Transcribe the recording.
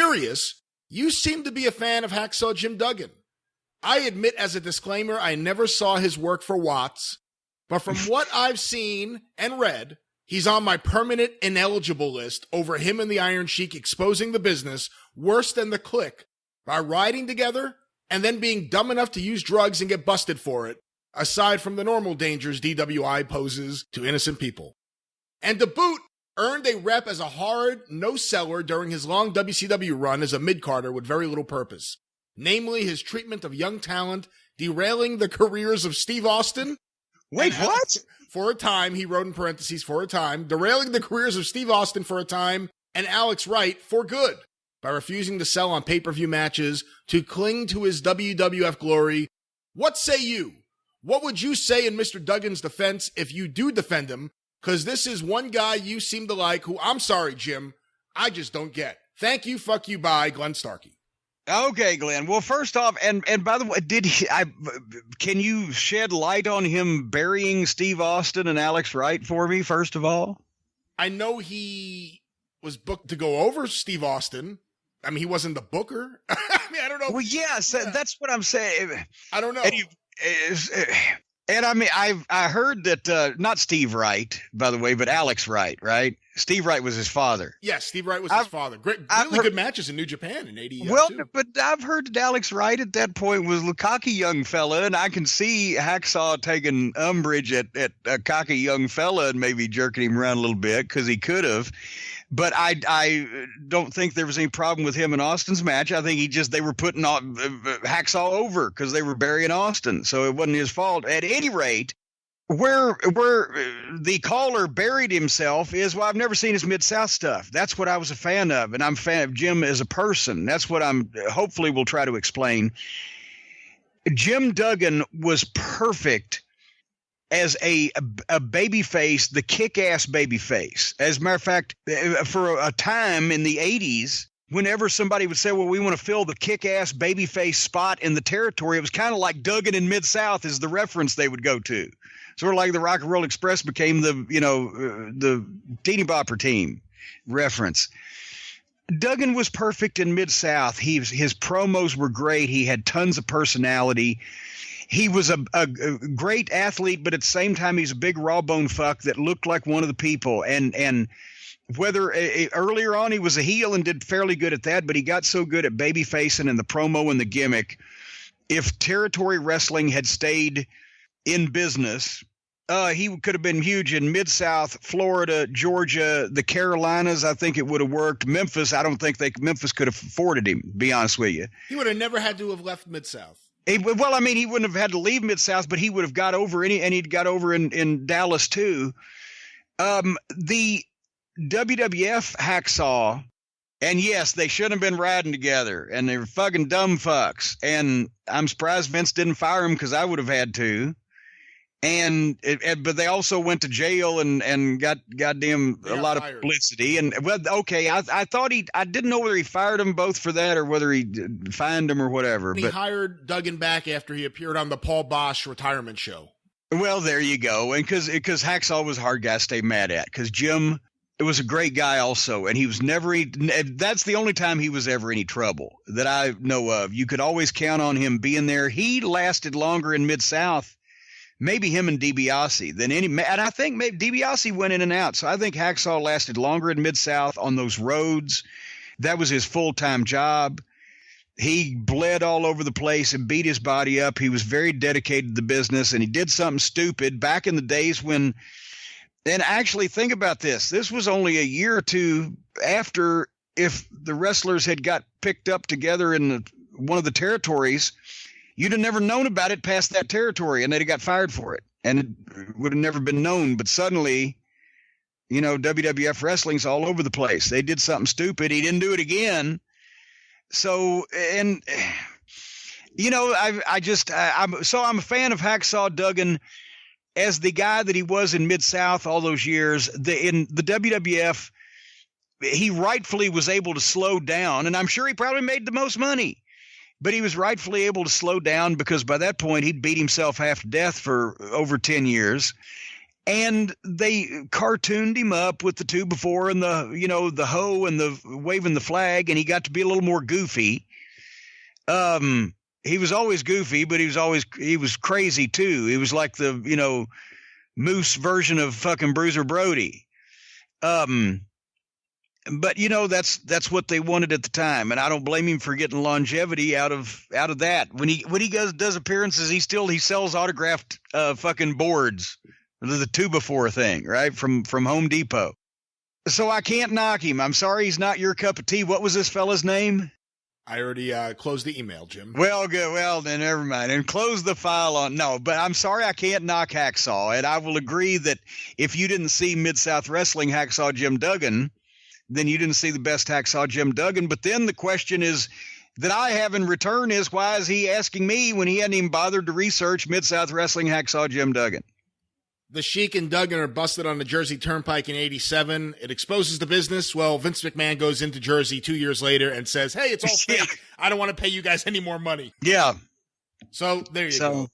curious, you seem to be a fan of Hacksaw Jim Duggan. I admit as a disclaimer, I never saw his work for Watts, but from what I've seen and read, he's on my permanent ineligible list over him and the Iron Sheik exposing the business worse than the Clique by riding together and then being dumb enough to use drugs and get busted for it, aside from the normal dangers DWI poses to innocent people. And to boot, earned a rep as a hard no-seller during his long WCW run as a mid-carder with very little purpose. Namely, his treatment of young talent, derailing the careers of Steve Austin. Wait, what? For a time, he wrote in parentheses, for a time, derailing the careers of Steve Austin for a time, and Alex Wright for good, by refusing to sell on pay-per-view matches to cling to his WWF glory. What say you? What would you say in Mr. Duggan's defense if you do defend him? Because this is one guy you seem to like who, I'm sorry, Jim, I just don't get. Thank you, fuck you, bye, Glenn Starkey. Okay, Glenn. Well, first off, and by the way, can you shed light on him burying Steve Austin and Alex Wright for me, first of all? I know he was booked to go over Steve Austin. I mean, he wasn't the booker. I mean, I don't know. Well, yes, yeah. That's what I'm saying. I don't know. And I mean, I heard that, not Steve Wright, by the way, but Alex Wright, right? Steve Wright was his father. Yes, Steve Wright was his father. Great, really good matches in New Japan in 80. Well, but I've heard that Alex Wright at that point was a cocky young fella, and I can see Hacksaw taking umbrage at a cocky young fella and maybe jerking him around a little bit because he could have. But I don't think there was any problem with him and Austin's match. I think they were putting Hacksaw over because they were burying Austin. So it wasn't his fault. At any rate, where the caller buried himself is, well, I've never seen his Mid-South stuff. That's what I was a fan of. And I'm a fan of Jim as a person. That's what hopefully will try to explain. Jim Duggan was perfect as a baby face, the kick-ass baby face. As a matter of fact, for a time in the 80s, whenever somebody would say, well, we want to fill the kick-ass baby face spot in the territory, it was kind of like Duggan in Mid-South is the reference they would go to. Sort of like the Rock and Roll Express became the Teeny Bopper team reference. Duggan was perfect in Mid-South. His promos were great. He had tons of personality. He was a great athlete, but at the same time, he's a big raw bone fuck that looked like one of the people. And whether earlier on he was a heel and did fairly good at that, but he got so good at baby facing and the promo and the gimmick. If territory wrestling had stayed in business, he could have been huge in Mid-South, Florida, Georgia, the Carolinas. I think it would have worked. Memphis, I don't think Memphis could have afforded him, to be honest with you. He would have never had to have left Mid-South. Well, I mean, he wouldn't have had to leave Mid-South, but he would have got over and he'd got over in Dallas too. The WWF Hacksaw, and yes, they shouldn't have been riding together, and they were fucking dumb fucks. And I'm surprised Vince didn't fire him because I would have had to. But they also went to jail and got goddamn a lot of publicity. And well, okay, I thought I didn't know whether he fired them both for that or whether he fined them or whatever. He hired Duggan back after he appeared on the Paul Bosch retirement show. Well, there you go. And because Hacksaw was a hard guy to stay mad at, because Jim, it was a great guy also, and he was never. That's the only time he was ever any trouble that I know of. You could always count on him being there. He lasted longer in Mid-South. Maybe him and DiBiase than any, and I think maybe DiBiase went in and out. So I think Hacksaw lasted longer in Mid-South on those roads. That was his full-time job. He bled all over the place and beat his body up. He was very dedicated to the business, and he did something stupid back in the days when, and actually think about this. This was only a year or two after, if the wrestlers had got picked up together in one of the territories, you'd have never known about it past that territory, and they'd have got fired for it, and it would have never been known. But suddenly, WWF wrestling's all over the place. They did something stupid. He didn't do it again. So, and I'm a fan of Hacksaw Duggan as the guy that he was in Mid-South all those years. In the WWF, he rightfully was able to slow down, and I'm sure he probably made the most money. But he was rightfully able to slow down because by that point he'd beat himself half to death for over 10 years. And they cartooned him up with the 2x4 and the hoe and the waving the flag, and he got to be a little more goofy. He was always goofy, but he was crazy too. He was like the, Moose version of fucking Bruiser Brody. But that's what they wanted at the time, and I don't blame him for getting longevity out of that. When he does appearances, he sells autographed fucking boards, the 2x4 thing, right, from Home Depot. So I can't knock him. I'm sorry, he's not your cup of tea. What was this fella's name? I already closed the email, Jim. Well, good. Well, then never mind. And close the file on. No, but I'm sorry I can't knock Hacksaw. And I will agree that if you didn't see Mid-South Wrestling Hacksaw Jim Duggan, then you didn't see the best Hacksaw Jim Duggan. But then the question is that I have in return is, why is he asking me when he hadn't even bothered to research Mid-South Wrestling Hacksaw Jim Duggan? The Sheik and Duggan are busted on the Jersey Turnpike in 87. It exposes the business. Well, Vince McMahon goes into Jersey 2 years later and says, hey, it's all fake. I don't want to pay you guys any more money. Yeah. So there you go.